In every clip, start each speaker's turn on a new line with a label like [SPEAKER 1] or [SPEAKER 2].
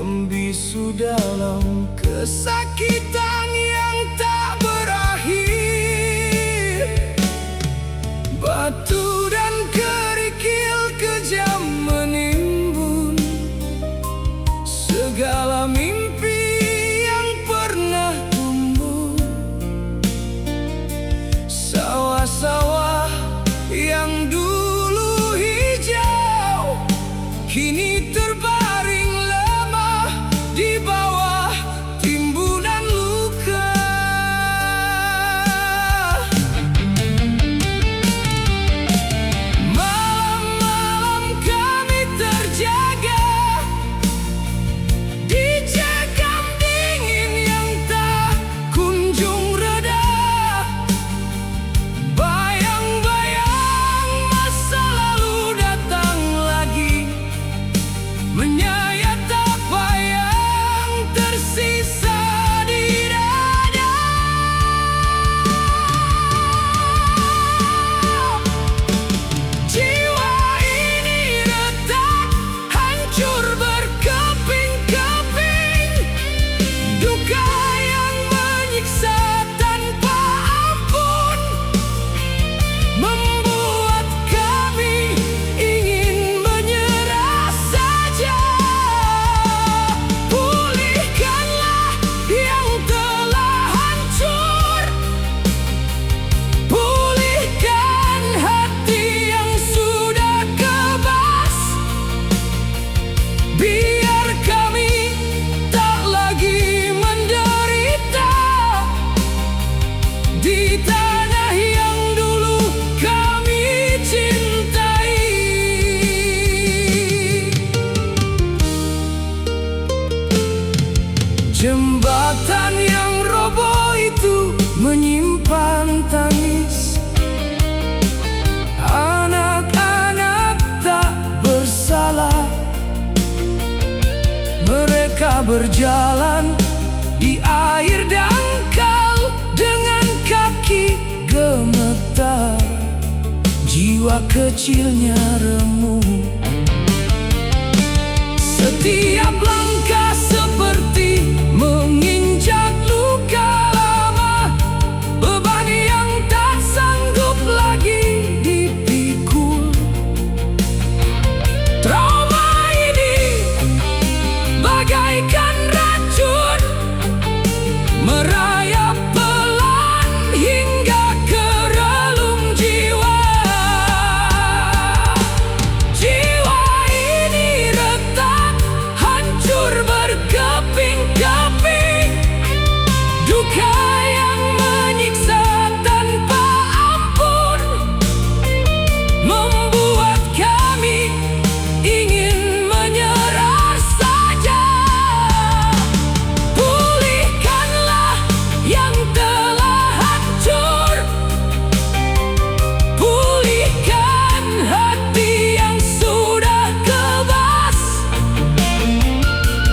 [SPEAKER 1] membisu dalam kesakitan yang tak berakhir. Batu dan kerikil kejam menimbun segala mimpi yang pernah tumbuh. Sawah-sawah yang dulu hijau kini terbaring lemah di bawah timbunan luka. Malam-malam kami terjaga dicekam dingin yang tak kunjung reda. Bayang-bayang masa lalu datang lagi, menyayat apa yang tersisa di dada. Jiwa ini retak, hancur berkeping-keping. Duka yang menyiksa tanpa ampun membuat kami ingin menyerah saja. Pulihkanlah yang telah hancur, pulihkan hati yang sudah kebas. Biar kami tak lagi menderita di tanah yang dulu kami cintai. Jembatan yang roboh itu menyimpan tangis anak-anak tak bersalah. Mereka berjalan di air dangkal dengan kaki gemetar. Jiwa kecilnya remuk, setiap langkah seperti menginjak luka lama. Beban yang tak sanggup lagi dipikul. Trauma ini bagaikan racun, merayap pelan hingga ke relung jiwa. Jiwa ini retak, hancur berkeping-keping. Duka yang menyiksa tanpa ampun membuat kami ingin menyerah saja. Pulihkanlah yang telah hancur, pulihkan hati yang sudah kebas.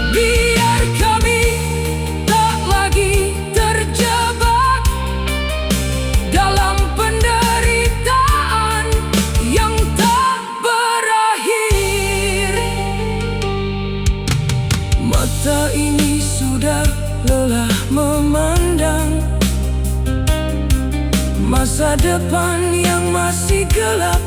[SPEAKER 1] Biar kami tak lagi terjebak dalam penderitaan yang tak berakhir. Mata ini sudah lelah memandang masa depan yang masih gelap